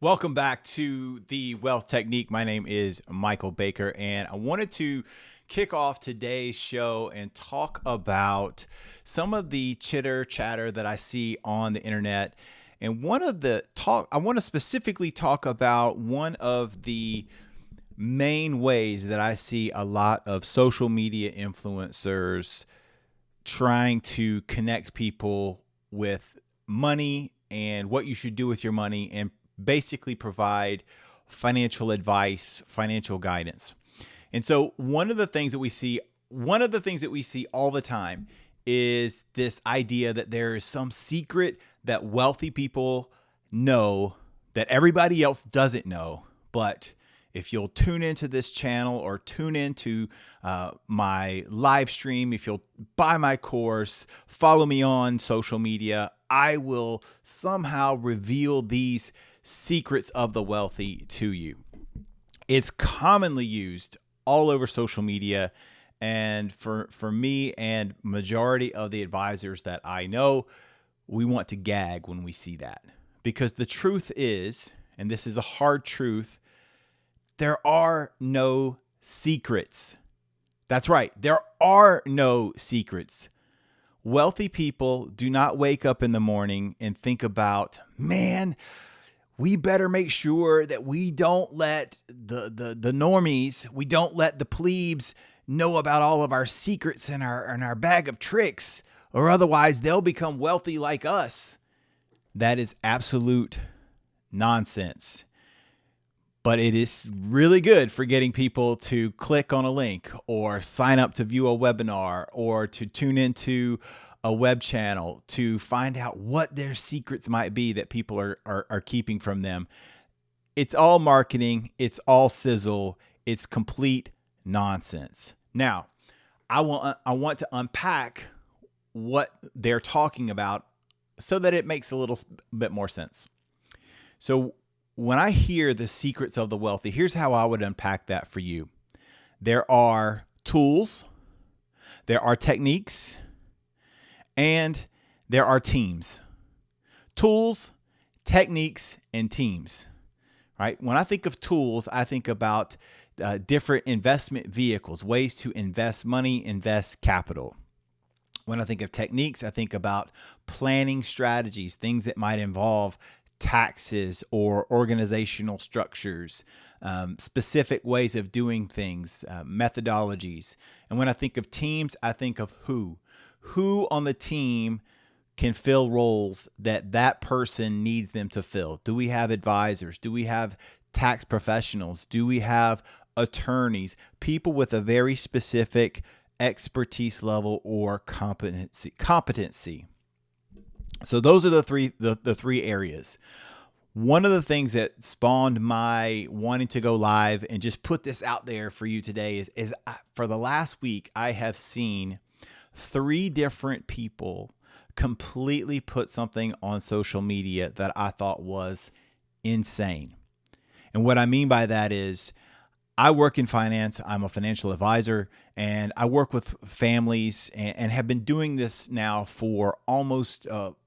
Welcome back to the Wealth Technique. My name is Michael Baker, and I wanted to kick off today's show and talk about some of the chitter chatter that I see on the internet. And I want to specifically talk about one of the main ways that I see a lot of social media influencers trying to connect people with money and what you should do with your money and basically provide financial advice, financial guidance. And so one of the things that we see all the time is this idea that there is some secret that wealthy people know that everybody else doesn't know. But if you'll tune into this channel or tune into my live stream, if you'll buy my course, follow me on social media, I will somehow reveal these secrets of the wealthy to you. It's commonly used all over social media. And for me and majority of the advisors that I know, we want to gag when we see that. Because the truth is, and this is a hard truth, there are no secrets. That's right. There are no secrets. Wealthy people do not wake up in the morning and think about, man, we better make sure that we don't let the normies, we don't let the plebes know about all of our secrets and our bag of tricks, or otherwise they'll become wealthy like us. That is absolute nonsense. But it is really good for getting people to click on a link or sign up to view a webinar or to tune into a web channel to find out what their secrets might be that people are keeping from them. It's all marketing. It's all sizzle. It's complete nonsense. Now, I want to unpack what they're talking about so that it makes a little bit more sense. So when I hear the secrets of the wealthy, here's how I would unpack that for you. There are tools, there are techniques, and there are teams. Tools, techniques, and teams. Right? When I think of tools, I think about different investment vehicles, ways to invest money, invest capital. When I think of techniques, I think about planning strategies, things that might involve taxes or organizational structures, specific ways of doing things, methodologies. And when I think of teams, I think of who on the team can fill roles that person needs them to fill. Do we have advisors? Do we have tax professionals? Do we have attorneys? People with a very specific expertise level or competency. So those are the three areas. One of the things that spawned my wanting to go live and just put this out there for you today is for the last week, I have seen 3 different people completely put something on social media that I thought was insane. And what I mean by that is I work in finance. I'm a financial advisor, and I work with families and have been doing this now for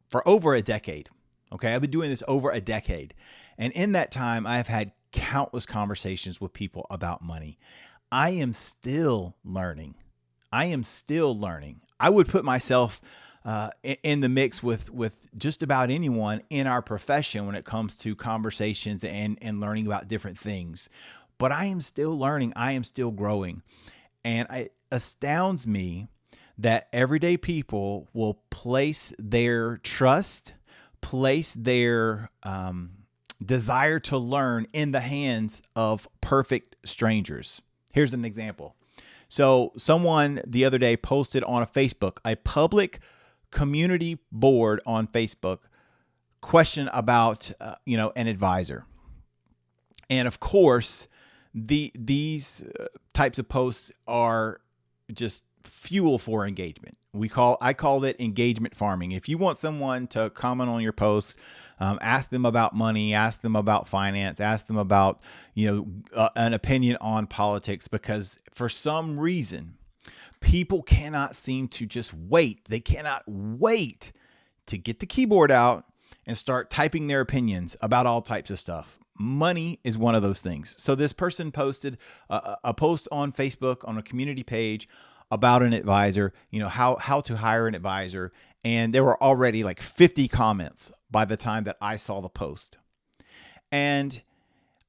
for over a decade. Okay. I've been doing this over a decade. And in that time, I've had countless conversations with people about money. I am still learning. I would put myself in the mix with just about anyone in our profession when it comes to conversations and learning about different things. But I am still learning. I am still growing. And it astounds me that everyday people will place their trust, place their desire to learn in the hands of perfect strangers. Here's an example. So someone the other day posted on a public community board on Facebook, question about, an advisor. And of course, these types of posts are just fuel for engagement. I call it engagement farming. If you want someone to comment on your post, ask them about money, ask them about finance, ask them about, an opinion on politics, because for some reason, people cannot seem to just wait. They cannot wait to get the keyboard out and start typing their opinions about all types of stuff. Money is one of those things. So this person posted a post on Facebook on a community page about an advisor, how to hire an advisor. And there were already like 50 comments by the time that I saw the post. And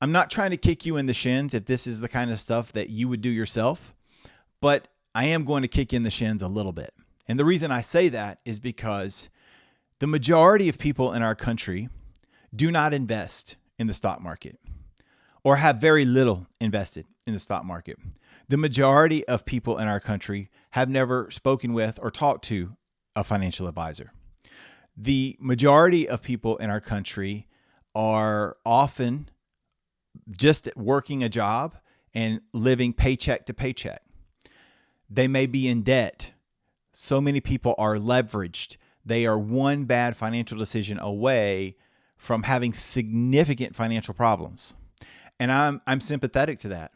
I'm not trying to kick you in the shins if this is the kind of stuff that you would do yourself, but I am going to kick you in the shins a little bit. And the reason I say that is because the majority of people in our country do not invest in the stock market or have very little invested in the stock market. The majority of people in our country have never spoken with or talked to a financial advisor. The majority of people in our country are often just working a job and living paycheck to paycheck. They may be in debt. So many people are leveraged. They are one bad financial decision away from having significant financial problems. And I'm sympathetic to that.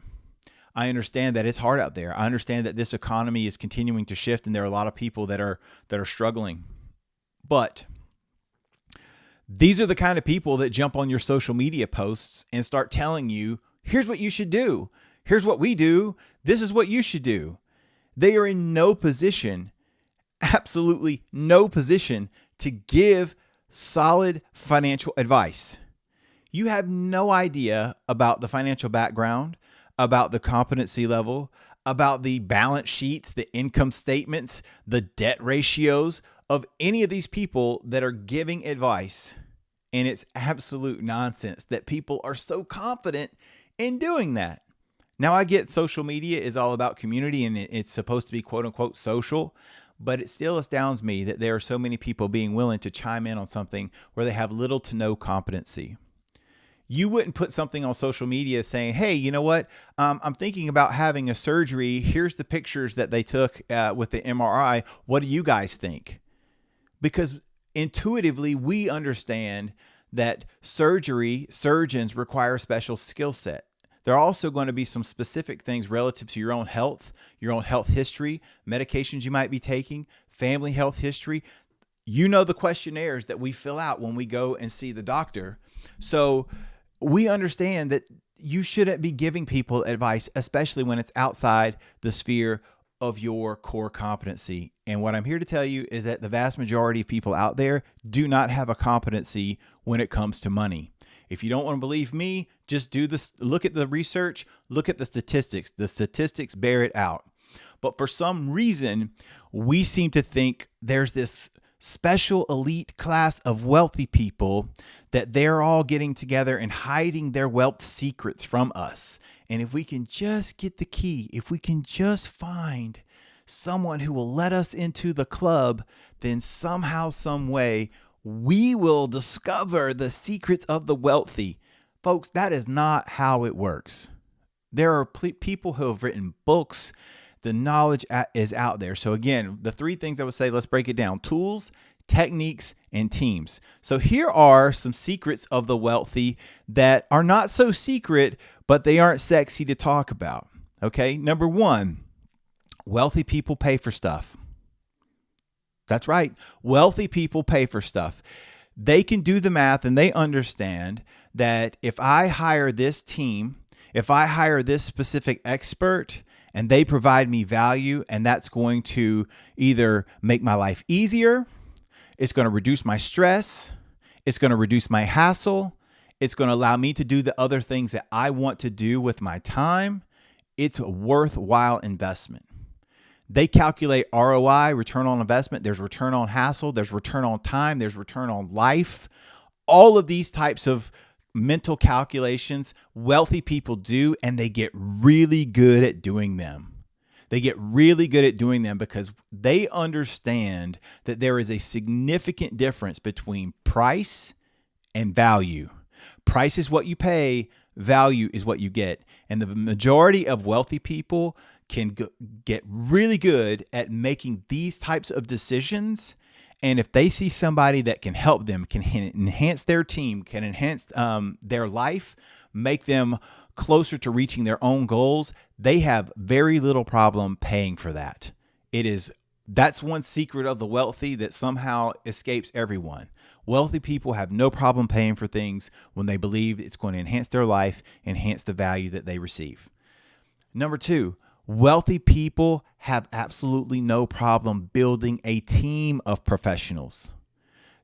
I understand that it's hard out there. I understand that this economy is continuing to shift and there are a lot of people that are struggling. But these are the kind of people that jump on your social media posts and start telling you, here's what you should do. Here's what we do. This is what you should do. They are in no position, absolutely no position, to give solid financial advice. You have no idea about the financial background, about the competency level, about the balance sheets, the income statements, the debt ratios of any of these people that are giving advice. And it's absolute nonsense that people are so confident in doing that. Now, I get social media is all about community and it's supposed to be quote unquote social, but it still astounds me that there are so many people being willing to chime in on something where they have little to no competency. You wouldn't put something on social media saying, hey, you know what? I'm thinking about having a surgery. Here's the pictures that they took with the MRI. What do you guys think? Because intuitively, we understand that surgeons require a special skill set. There are also going to be some specific things relative to your own health history, medications you might be taking, family health history. You know the questionnaires that we fill out when we go and see the doctor. So we understand that you shouldn't be giving people advice, especially when it's outside the sphere of your core competency. And what I'm here to tell you is that the vast majority of people out there do not have a competency when it comes to money. If you don't want to believe me, just do this. Look at the research, look at the statistics. The statistics bear it out. But for some reason, we seem to think there's this special elite class of wealthy people that they're all getting together and hiding their wealth secrets from us. And if we can just get the key, if we can just find someone who will let us into the club, then somehow, some way, we will discover the secrets of the wealthy. Folks, that is not how it works. There are people who have written books. The knowledge is out there. So again, the three things I would say, let's break it down: tools, techniques, and teams. So here are some secrets of the wealthy that are not so secret, but they aren't sexy to talk about. Okay. Number one, wealthy people pay for stuff. That's right. Wealthy people pay for stuff. They can do the math and they understand that if I hire this team, if I hire this specific expert and they provide me value, and that's going to either make my life easier, it's going to reduce my stress, it's going to reduce my hassle, it's going to allow me to do the other things that I want to do with my time, it's a worthwhile investment. They calculate ROI, return on investment. There's return on hassle. There's return on time. There's return on life. All of these types of mental calculations wealthy people do, and they get really good at doing them. They get really good at doing them because they understand that there is a significant difference between price and value. Price is what you pay. Value is what you get. And the majority of wealthy people can get really good at making these types of decisions. And if they see somebody that can help them, can enhance their team, can enhance their life, make them closer to reaching their own goals, they have very little problem paying for that. That's one secret of the wealthy that somehow escapes everyone. Wealthy people have no problem paying for things when they believe it's going to enhance their life, enhance the value that they receive. Number two, wealthy people have absolutely no problem building a team of professionals.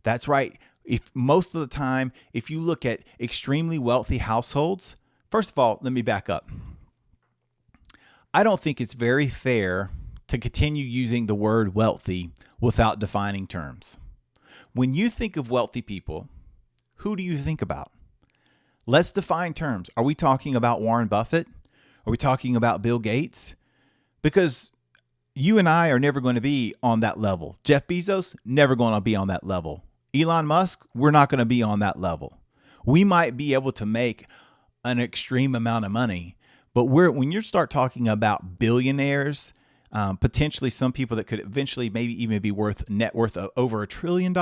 That's right. If most of the time, if you look at extremely wealthy households, first of all, let me back up. I don't think it's very fair to continue using the word wealthy without defining terms. When you think of wealthy people, who do you think about? Let's define terms. Are we talking about Warren Buffett? Are we talking about Bill Gates? Because you and I are never going to be on that level. Jeff Bezos, never going to be on that level. Elon Musk, we're not going to be on that level. We might be able to make an extreme amount of money, but when you start talking about billionaires, potentially some people that could eventually maybe even be net worth of over $1 trillion,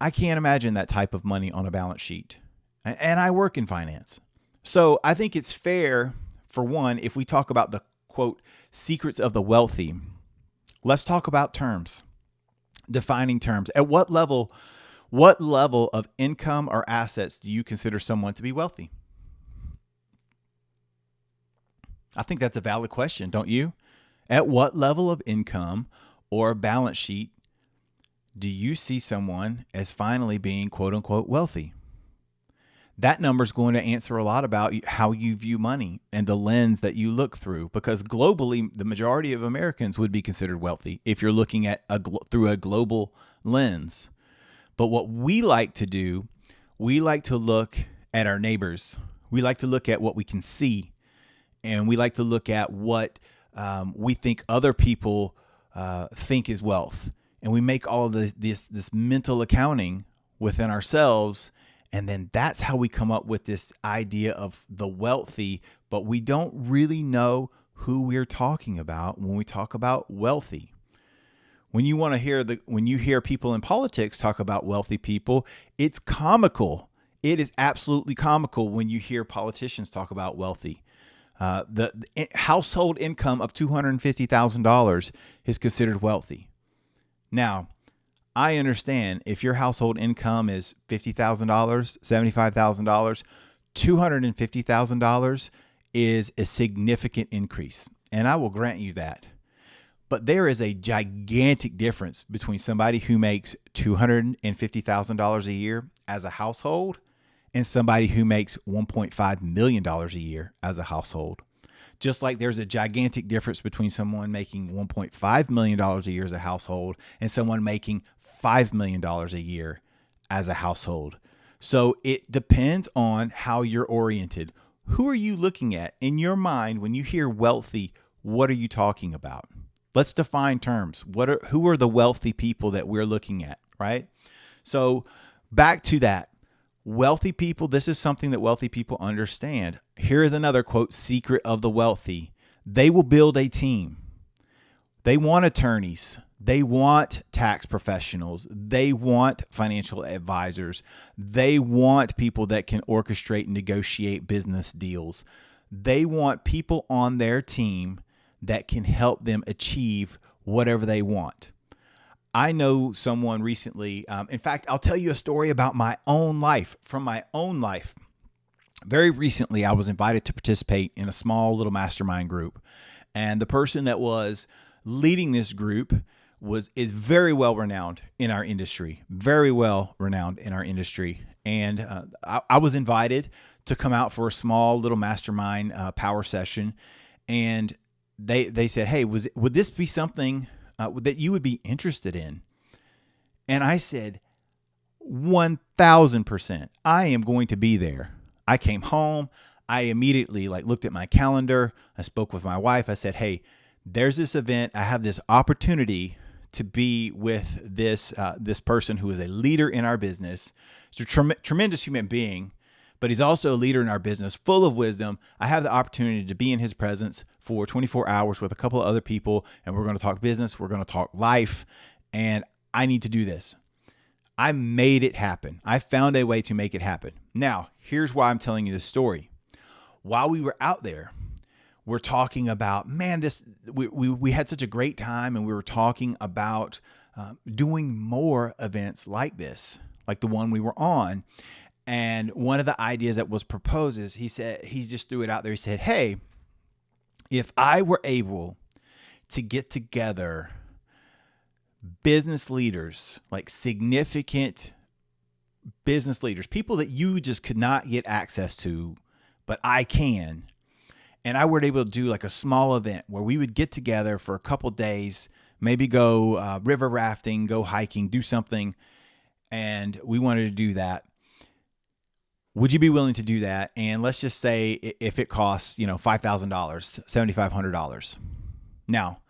I can't imagine that type of money on a balance sheet. And I work in finance. So I think it's fair, for one, if we talk about the quote, secrets of the wealthy, let's talk about terms, defining terms. At what level of income or assets do you consider someone to be wealthy? I think that's a valid question, don't you? At what level of income or balance sheet do you see someone as finally being quote unquote wealthy? That number is going to answer a lot about how you view money and the lens that you look through, because globally, the majority of Americans would be considered wealthy if you're looking at through a global lens. But what we like to do, we like to look at our neighbors. We like to look at what we can see, and we like to look at what we think other people think is wealth. And we make all of this mental accounting within ourselves. And then that's how we come up with this idea of the wealthy, but we don't really know who we're talking about when we talk about wealthy. When you hear people in politics talk about wealthy people, it's comical. It is absolutely comical when you hear politicians talk about wealthy. The household income of $250,000 is considered wealthy. Now, I understand if your household income is $50,000, $75,000, $250,000 is a significant increase. And I will grant you that. But there is a gigantic difference between somebody who makes $250,000 a year as a household and somebody who makes $1.5 million a year as a household. Just like there's a gigantic difference between someone making $1.5 million a year as a household and someone making $5 million a year as a household. So it depends on how you're oriented. Who are you looking at in your mind when you hear wealthy? What are you talking about? Let's define terms. Who are the wealthy people that we're looking at, right? So back to that. Wealthy people, this is something that wealthy people understand. Here is another quote, secret of the wealthy. They will build a team. They want attorneys. They want tax professionals. They want financial advisors. They want people that can orchestrate and negotiate business deals. They want people on their team that can help them achieve whatever they want. I know someone recently, in fact, I'll tell you a story about my own life, from my own life. Very recently, I was invited to participate in a small little mastermind group. And the person that was leading this group is very well renowned in our industry, And I was invited to come out for a small little mastermind power session. And they said, hey, would this be something that you would be interested in? And I said, 1,000%. I am going to be there. I came home. I immediately looked at my calendar. I spoke with my wife. I said, hey, there's this event. I have this opportunity to be with this person who is a leader in our business. He's a tremendous human being, but he's also a leader in our business, full of wisdom. I have the opportunity to be in his presence for 24 hours with a couple of other people, and we're going to talk business. We're going to talk life, and I need to do this. I made it happen. I found a way to make it happen. Now, here's why I'm telling you this story. While we were out there, we're talking about, man, we had such a great time, and we were talking about doing more events like this, like the one we were on. And one of the ideas that was proposed is he just threw it out there. He said, hey, if I were able to get together business leaders, like significant business leaders, people that you just could not get access to, but I can, and I were able to do like a small event where we would get together for a couple days, maybe go river rafting, go hiking, do something, and we wanted to do that. Would you be willing to do that? And let's just say if it costs, $5,000, $7,500. Now,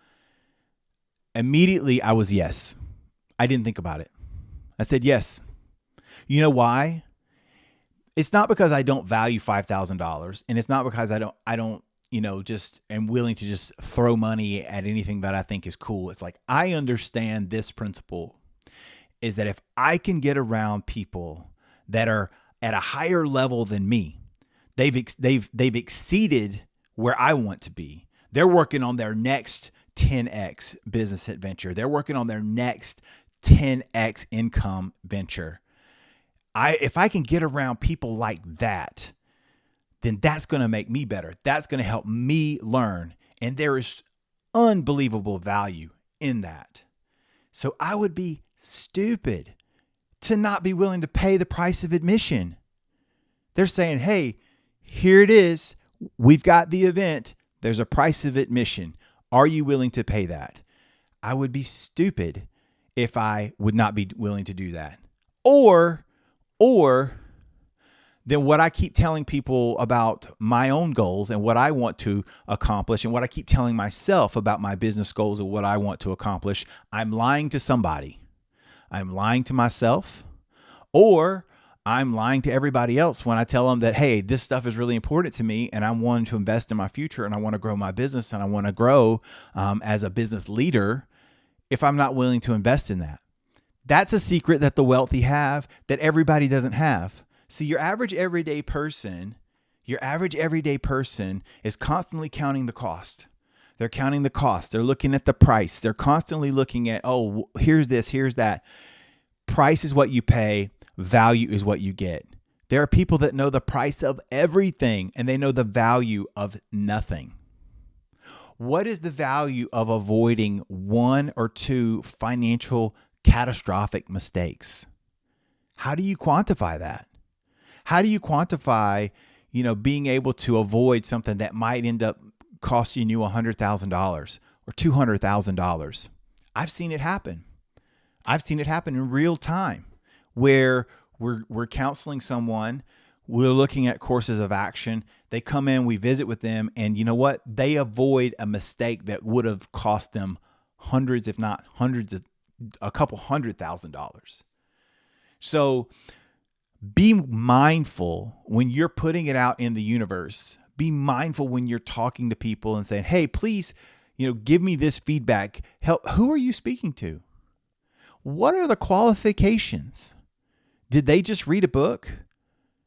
immediately I was yes. I didn't think about it. I said yes. You know why? It's not because I don't value $5,000, and it's not because I don't, just am willing to just throw money at anything that I think is cool. It's like, I understand this principle is that if I can get around people that are at a higher level than me, they've exceeded where I want to be. They're working on their next 10x business adventure. They're working on their next 10x income venture. If I can get around people like that, then that's going to make me better. That's going to help me learn. And there is unbelievable value in that. So I would be stupid to not be willing to pay the price of admission. They're saying, hey, here it is. We've got the event. There's a price of admission. Are you willing to pay that? I would be stupid if I would not be willing to do that. Or then what I keep telling people about my own goals and what I want to accomplish, and what I keep telling myself about my business goals and what I want to accomplish, I'm lying to somebody. I'm lying to myself, or I'm lying to everybody else when I tell them that, hey, this stuff is really important to me and I'm wanting to invest in my future and I want to grow my business and I want to grow as a business leader, if I'm not willing to invest in that. That's a secret that the wealthy have that everybody doesn't have. See, your average everyday person is constantly counting the cost. They're counting the cost. They're looking at the price. They're constantly looking at, oh, here's this, here's that. Price is what you pay. Value is what you get. There are people that know the price of everything and they know the value of nothing. What is the value of avoiding one or two financial catastrophic mistakes? How do you quantify that? How do you quantify, being able to avoid something that might end up costing you $100,000 or $200,000? I've seen it happen. I've seen it happen in real time where we're counseling someone, we're looking at courses of action. They come in, we visit with them, and you know what? They avoid a mistake that would have cost them hundreds, if not hundreds of a couple $100,000. So be mindful when you're putting it out in the universe. Be mindful when you're talking to people and saying, hey, please, give me this feedback. Who are you speaking to? What are the qualifications? Did they just read a book?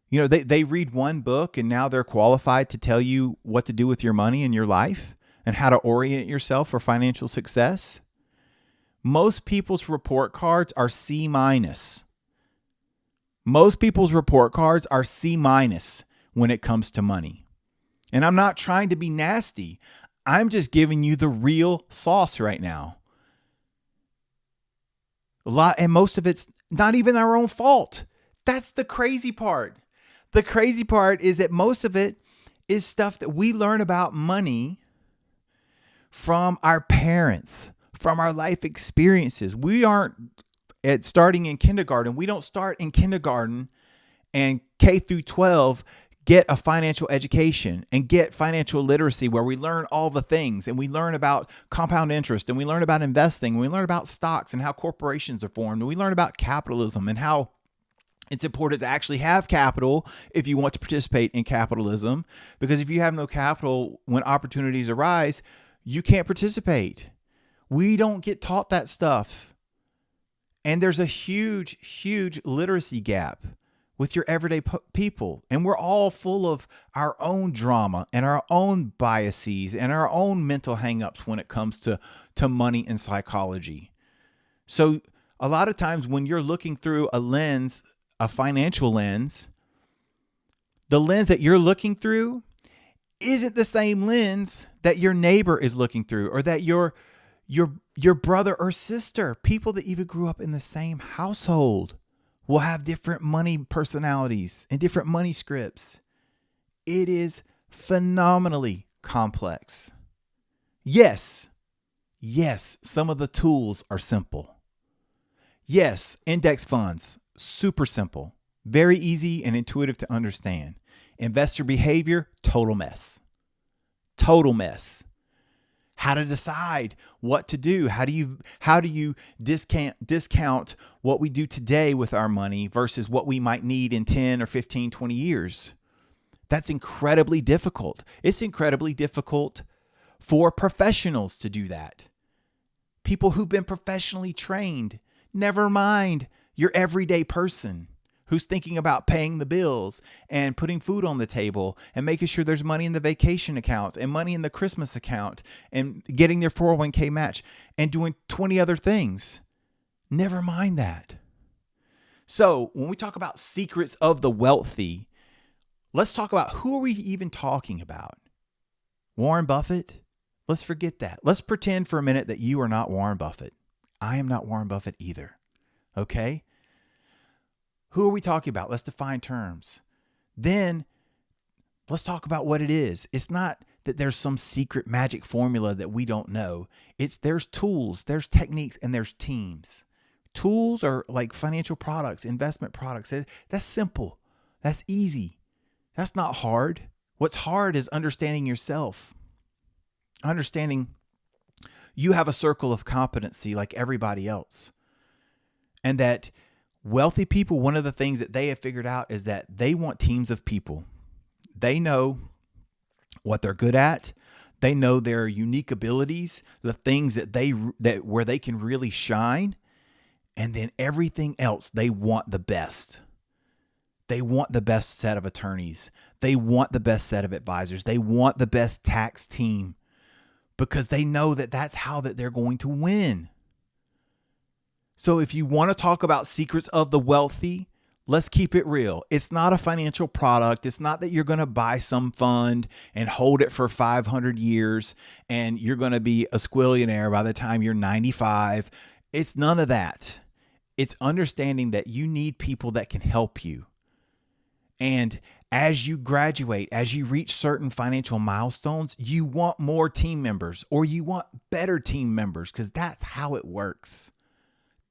They read one book and now they're qualified to tell you what to do with your money in your life and how to orient yourself for financial success. Most people's report cards are C-. Most people's report cards are C- when it comes to money. And I'm not trying to be nasty. I'm just giving you the real sauce right now. And most of it's not even our own fault. That's the crazy part. The crazy part is that most of it is stuff that we learn about money from our parents, from our life experiences. We aren't starting in kindergarten. We don't start in kindergarten and K through 12 get a financial education and get financial literacy where we learn all the things and we learn about compound interest and we learn about investing and we learn about stocks and how corporations are formed and we learn about capitalism and how it's important to actually have capital if you want to participate in capitalism, because if you have no capital when opportunities arise, you can't participate. We don't get taught that stuff. And there's a huge, huge literacy gap with your everyday people. And we're all full of our own drama and our own biases and our own mental hangups when it comes to money and psychology. So a lot of times when you're looking through a lens, a financial lens, the lens that you're looking through isn't the same lens that your neighbor is looking through, or that your brother or sister, people that even grew up in the same household, will have different money personalities and different money scripts. It is phenomenally complex. Yes, some of the tools are simple. Yes, index funds, super simple, very easy and intuitive to understand. Investor behavior, total mess. Total mess. How to decide what to do. How do you discount what we do today with our money versus what we might need in 10 or 15, 20 years? That's incredibly difficult. It's incredibly difficult for professionals to do that. People who've been professionally trained. Never mind your everyday person who's thinking about paying the bills and putting food on the table and making sure there's money in the vacation account and money in the Christmas account and getting their 401k match and doing 20 other things. Never mind that. So when we talk about secrets of the wealthy, let's talk about who are we even talking about? Warren Buffett? Let's forget that. Let's pretend for a minute that you are not Warren Buffett. I am not Warren Buffett either. Okay? Who are we talking about? Let's define terms. Then let's talk about what it is. It's not that there's some secret magic formula that we don't know. There's tools, there's techniques, and there's teams. Tools are like financial products, investment products. That's simple. That's easy. That's not hard. What's hard is understanding yourself. Understanding you have a circle of competency like everybody else. And that wealthy people, one of the things that they have figured out is that they want teams of people. They know what they're good at. They know their unique abilities, the things that where they can really shine. And then everything else, they want the best. They want the best set of attorneys. They want the best set of advisors. They want the best tax team because they know that that's how that they're going to win. So if you want to talk about secrets of the wealthy, let's keep it real. It's not a financial product. It's not that you're going to buy some fund and hold it for 500 years and you're going to be a squillionaire by the time you're 95. It's none of that. It's understanding that you need people that can help you. And as you graduate, as you reach certain financial milestones, you want more team members or you want better team members because that's how it works.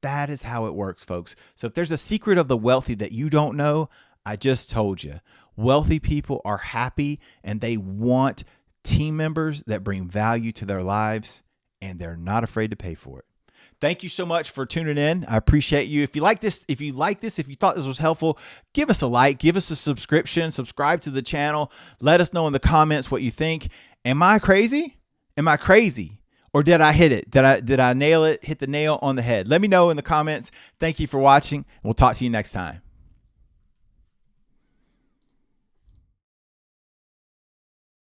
That is how it works, folks. So if there's a secret of the wealthy that you don't know, I just told you. Wealthy people are happy and they want team members that bring value to their lives and they're not afraid to pay for it. Thank you so much for tuning in. I appreciate you. If you like this, if you thought this was helpful, give us a like, give us a subscription, subscribe to the channel. Let us know in the comments what you think. Am I crazy? Am I crazy? Or did I hit it? Did I nail it? Hit the nail on the head? Let me know in the comments. Thank you for watching. We'll talk to you next time.